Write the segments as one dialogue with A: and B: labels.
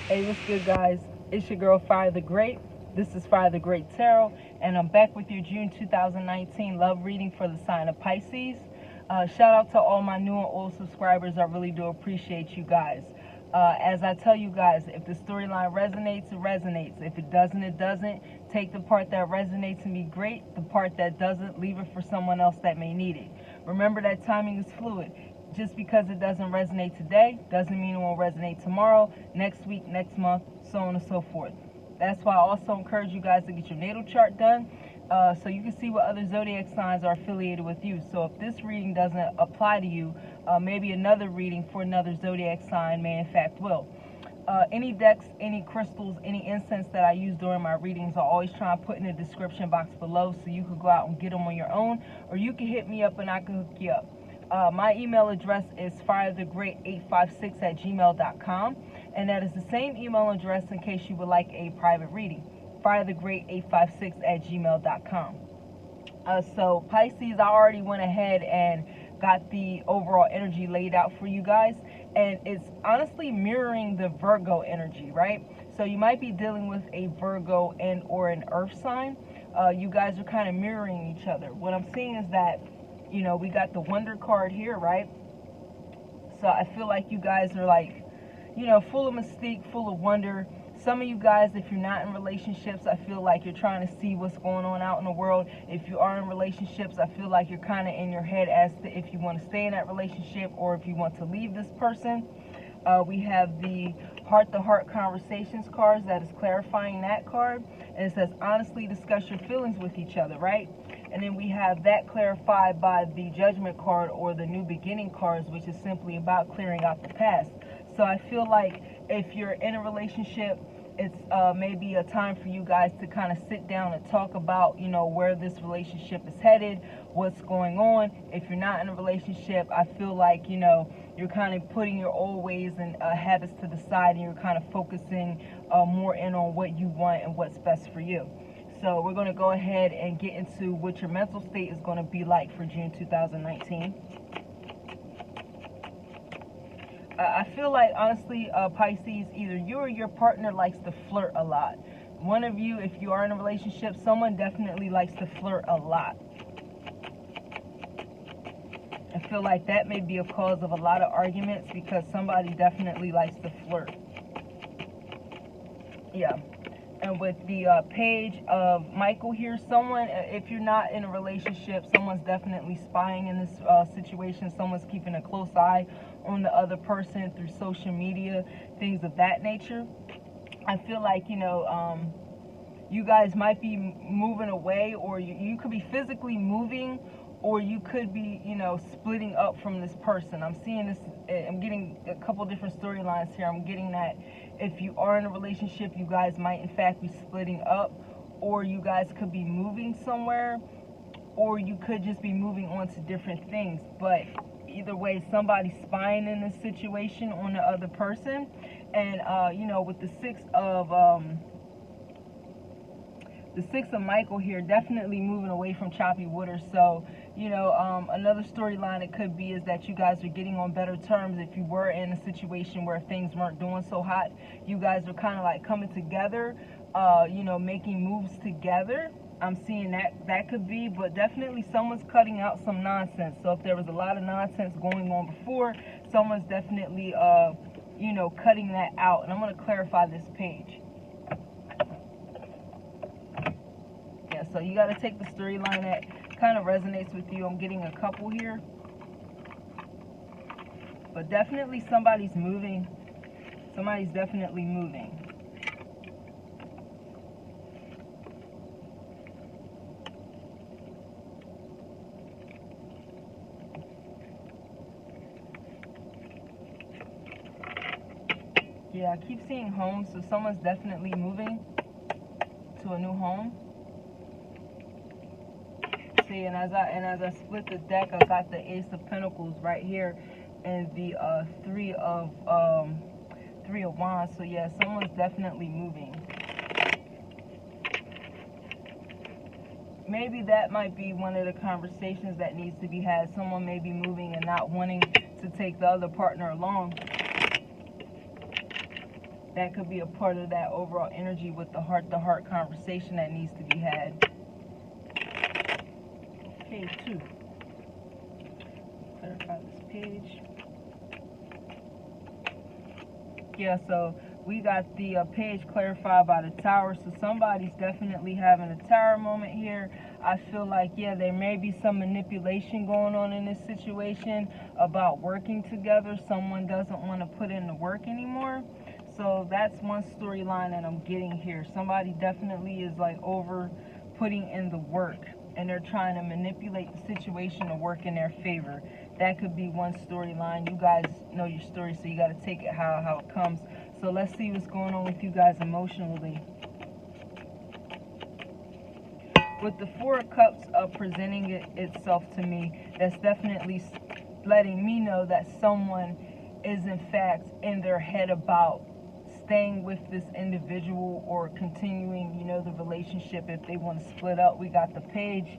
A: Hey, what's good, guys? It's your girl, Fire the Great. This is Fire the Great Tarot, and I'm back with your June 2019 love reading for the sign of Pisces. Shout out to all my new and old subscribers. I really do appreciate you guys. As I tell you guys, if the storyline resonates, it resonates. If it doesn't, it doesn't. Take the part that resonates and be great. The part that doesn't, leave it for someone else that may need it. Remember that timing is fluid. Just because it doesn't resonate today doesn't mean it won't resonate tomorrow, next week, next month, so on and so forth. That's why I also encourage you guys to get your natal chart done so you can see what other zodiac signs are affiliated with you. So if this reading doesn't apply to you, maybe another reading for another zodiac sign may in fact will. Any decks, any crystals, any incense that I use during my readings, I always try and put in the description box below so you can go out and get them on your own, or you can hit me up and I can hook you up. My email address is firethegreat856@gmail.com, and that is the same email address in case you would like a private reading, firethegreat856@gmail.com. So Pisces, I already went ahead and got the overall energy laid out for you guys, and it's honestly mirroring the Virgo energy, right? So you might be dealing with a Virgo and or an earth sign. You guys are kind of mirroring each other. What I'm seeing is that, you know, we got the wonder card here, right? So I feel like you guys are like, you know, full of mystique, full of wonder. Some of you guys, if you're not in relationships, I feel like you're trying to see what's going on out in the world. If you are in relationships, I feel like you're kind of in your head as to if you want to stay in that relationship or if you want to leave this person. We have the heart-to-heart conversations cards that is clarifying that card. And it says, honestly discuss your feelings with each other, right? And then we have that clarified by the judgment card or the new beginning cards, which is simply about clearing out the past. So I feel like if you're in a relationship, it's maybe a time for you guys to kind of sit down and talk about, you know, where this relationship is headed, what's going on. If you're not in a relationship, I feel like, you know, you're kind of putting your old ways and habits to the side, and you're kind of focusing more in on what you want and what's best for you. So we're going to go ahead and get into what your mental state is going to be like for June 2019. I feel like, honestly, Pisces, either you or your partner likes to flirt a lot. One of you, if you are in a relationship, someone definitely likes to flirt a lot. I feel like that may be a cause of a lot of arguments because somebody definitely likes to flirt. Yeah. And with the page of Michael here, someone, if you're not in a relationship, someone's definitely spying in this situation. Someone's keeping a close eye on the other person through social media, things of that nature. I feel like, you know, you guys might be moving away, or you could be physically moving, or you could be, you know, splitting up from this person. I'm seeing this, I'm getting a couple different storylines here. I'm getting that if you are in a relationship, you guys might in fact be splitting up, or you guys could be moving somewhere, or you could just be moving on to different things. But either way, somebody's spying in this situation on the other person. And, you know, with the Six of Michael here, definitely moving away from choppy water. So, you know, another storyline it could be is that you guys are getting on better terms. If you were in a situation where things weren't doing so hot, you guys are kind of like coming together, you know, making moves together. I'm seeing that could be, but definitely someone's cutting out some nonsense. So if there was a lot of nonsense going on before, someone's definitely, you know, cutting that out. And I'm going to clarify this page. So you got to take the storyline that kind of resonates with you. I'm getting a couple here. But definitely somebody's moving. Somebody's definitely moving. Yeah, I keep seeing homes, so someone's definitely moving to a new home. See, and as I split the deck, I got the Ace of Pentacles right here, and the Three of Wands. So yeah, someone's definitely moving. Maybe that might be one of the conversations that needs to be had. Someone may be moving and not wanting to take the other partner along. That could be a part of that overall energy with the heart-to-heart conversation that needs to be had. Page 2. Clarify this page. Yeah, so we got the page clarified by the Tower. So somebody's definitely having a Tower moment here. I feel like, yeah, there may be some manipulation going on in this situation about working together. Someone doesn't want to put in the work anymore. So that's one storyline that I'm getting here. Somebody definitely is like over putting in the work, and they're trying to manipulate the situation to work in their favor. That could be one storyline. You guys know your story, so you got to take it how it comes. So let's see what's going on with you guys emotionally. With the Four of Cups presenting itself to me, that's definitely letting me know that someone is in fact in their head about staying with this individual or continuing, you know, the relationship. If they want to split up, we got the Page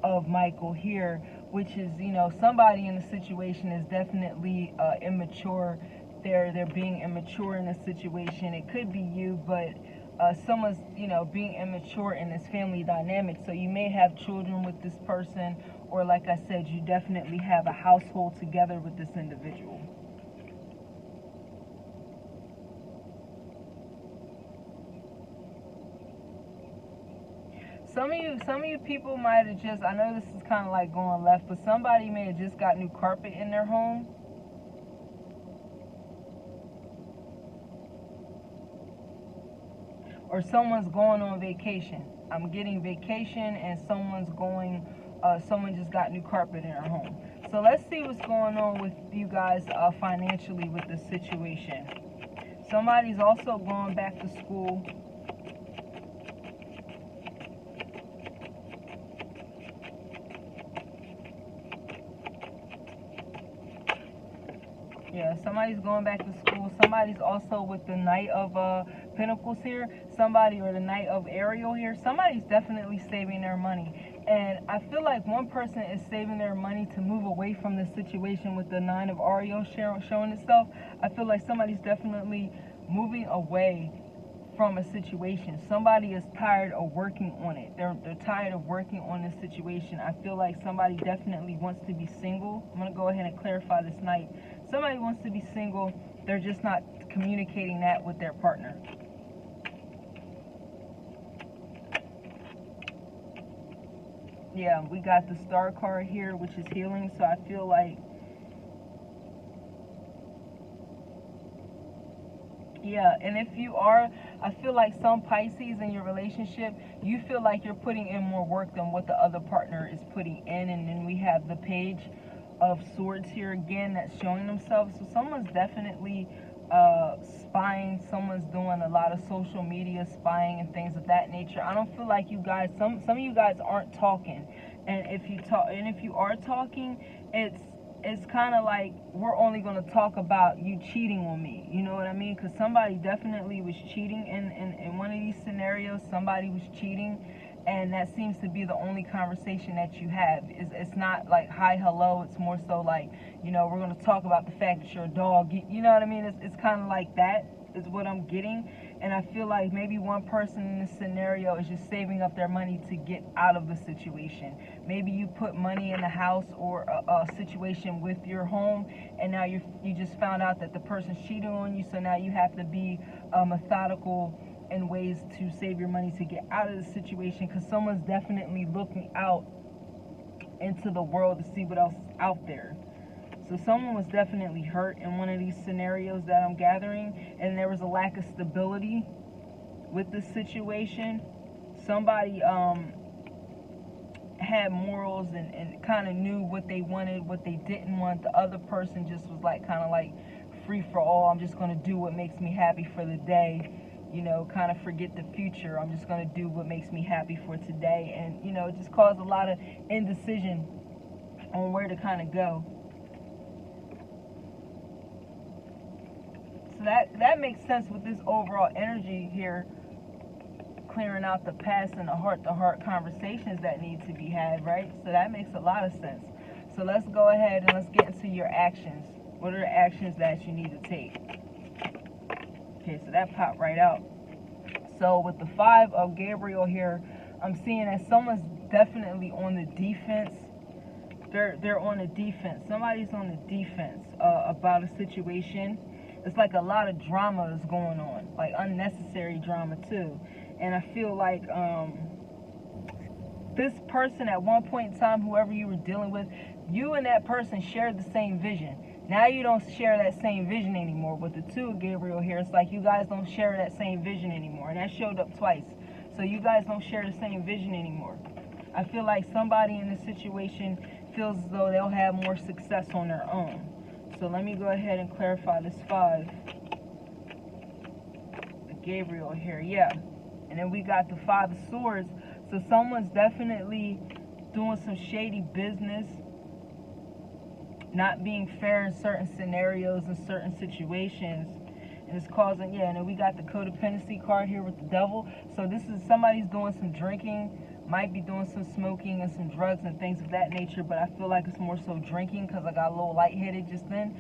A: of Michael here, which is, you know, somebody in the situation is definitely immature. They're being immature in this situation. It could be you, but someone's, you know, being immature in this family dynamic. So you may have children with this person, or like I said, you definitely have a household together with this individual. Some of you people might have just, I know this is kind of like going left, but somebody may have just got new carpet in their home. Or someone's going on vacation. I'm getting vacation, and someone's going, someone just got new carpet in their home. So let's see what's going on with you guys financially with this situation. Somebody's also going back to school. Yeah, somebody's going back to school. Somebody's also with the Knight of Pentacles here. Somebody, or the Knight of Ariel here. Somebody's definitely saving their money. And I feel like one person is saving their money to move away from this situation with the Nine of Ariel showing itself. I feel like somebody's definitely moving away from a situation. Somebody is tired of working on it. They're tired of working on this situation. I feel like somebody definitely wants to be single. I'm going to go ahead and clarify this Knight. Somebody wants to be single. They're just not communicating that with their partner. Yeah, we got the Star card here, which is healing. So I feel like, yeah, and if you are, I feel like some Pisces in your relationship, you feel like you're putting in more work than what the other partner is putting in. And then we have the Page of Swords here again that's showing themselves. So someone's definitely spying. Someone's doing a lot of social media spying and things of that nature. I don't feel like you guys, some of you guys aren't talking. And if you talk, and if you are talking, it's kind of like, we're only going to talk about you cheating on me. You know what I mean? Because somebody definitely was cheating in one of these scenarios. Somebody was cheating, and that seems to be the only conversation that you have. It's not like hi, hello. It's more so like, you know, we're going to talk about the fact that you're a dog. You know what I mean? It's kind of like that is what I'm getting. And I feel like maybe one person in this scenario is just saving up their money to get out of the situation. Maybe you put money in the house or a situation with your home, and now you just found out that the person's cheating on you. So now you have to be methodical in ways to save your money to get out of the situation, because someone's definitely looking out into the world to see what else is out there. So someone was definitely hurt in one of these scenarios that I'm gathering, and there was a lack of stability with the situation. Somebody had morals and kind of knew what they wanted, what they didn't want. The other person just was like kind of like free for all. I'm just going to do what makes me happy for the day. You know, kind of forget the future. I'm just going to do what makes me happy for today. And, you know, it just caused a lot of indecision on where to kind of go. So that makes sense with this overall energy here, clearing out the past and the heart-to-heart conversations that need to be had, right? So that makes a lot of sense. So let's go ahead and let's get into your actions. What are the actions that you need to take? Okay, so that popped right out. So with the 5 of Gabriel here, I'm seeing that someone's definitely on the defense. They're on the defense. Somebody's on the defense about a situation. It's like a lot of drama is going on, like unnecessary drama too. And I feel like this person at one point in time, whoever you were dealing with, you and that person shared the same vision. Now you don't share that same vision anymore. With the 2 of Gabriel here, it's like you guys don't share that same vision anymore. And that showed up twice. So you guys don't share the same vision anymore. I feel like somebody in this situation feels as though they'll have more success on their own. So let me go ahead and clarify this 5. The Gabriel here, yeah. And then we got the 5 of Swords. So someone's definitely doing some shady business, not being fair in certain scenarios and certain situations, and it's causing, yeah. And then we got the codependency card here with the Devil. So this is somebody's doing some drinking, might be doing some smoking and some drugs and things of that nature, but I feel like it's more so drinking because I got a little lightheaded just then.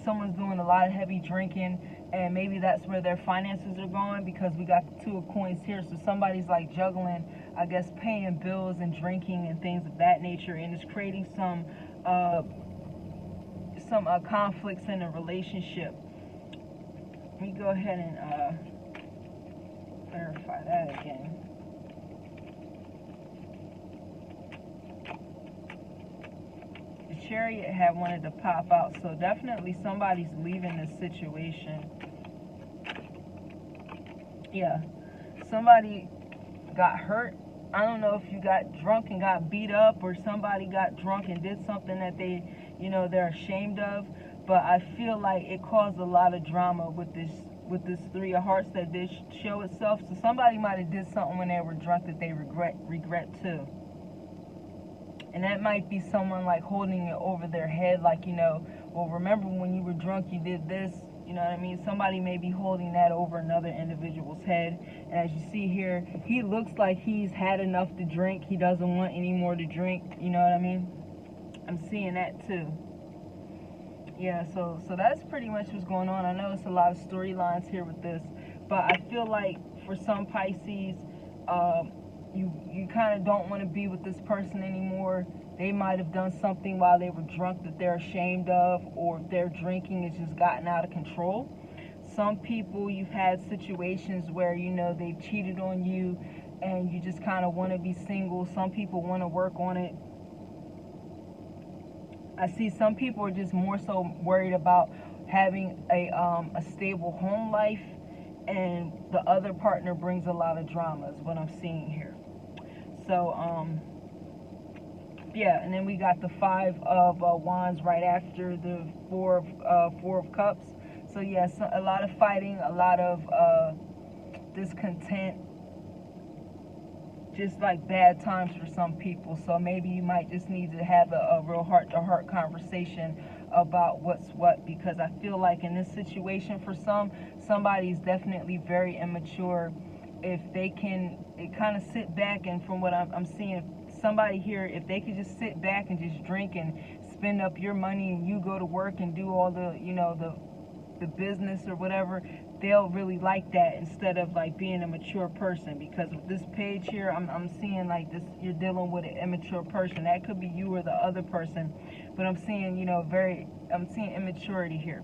A: Someone's doing a lot of heavy drinking, and maybe that's where their finances are going, because we got the 2 of Coins here. So somebody's like juggling, I guess, paying bills and drinking and things of that nature, and it's creating some conflicts in a relationship. Let me go ahead and clarify that again. The Chariot had wanted to pop out, so definitely somebody's leaving this situation. Yeah, somebody got hurt. I don't know if you got drunk and got beat up, or somebody got drunk and did something that they're ashamed of. But I feel like it caused a lot of drama with this 3 of Hearts that did show itself. So somebody might have did something when they were drunk that they regret too. And that might be someone like holding it over their head, like, well, remember when you were drunk you did this, you know what I mean? Somebody may be holding that over another individual's head. And as you see here, he looks like he's had enough to drink. He doesn't want any more to drink, you know what I mean? I'm seeing that too. Yeah, so that's pretty much what's going on. I know it's a lot of storylines here with this, but I feel like for some Pisces, you kind of don't want to be with this person anymore. They might have done something while they were drunk that they're ashamed of, or their drinking has just gotten out of control. Some people, you've had situations where, they've cheated on you and you just kind of want to be single. Some people want to work on it. I see some people are just more so worried about having a stable home life, and the other partner brings a lot of drama is what I'm seeing here. So, yeah, and then we got the 5 of Wands right after the 4 of Cups. So, yeah, a lot of fighting, a lot of discontent, just like bad times for some people. So maybe you might just need to have a real heart-to-heart conversation about what's what, because I feel like in this situation for somebody's definitely very immature. If they can kind of sit back, and from what I'm seeing, somebody here, if they could just sit back and just drink and spend up your money, and you go to work and do all the the business or whatever, they'll really like that, instead of like being a mature person. Because with this page here, I'm seeing like this, you're dealing with an immature person. That could be you or the other person, but I'm seeing I'm seeing immaturity here.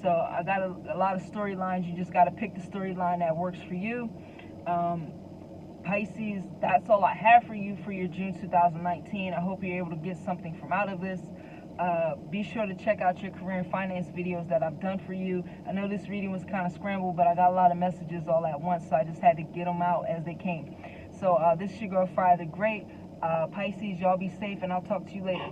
A: So I got a lot of storylines. You just got to pick the storyline that works for you. Pisces, that's all I have for you for your June 2019. I hope you're able to get something from out of this. Be sure to check out your career and finance videos that I've done for you. I know this reading was kind of scrambled, but I got a lot of messages all at once, so I just had to get them out as they came. So this is your girl Friday the Great. Pisces, y'all be safe, and I'll talk to you later.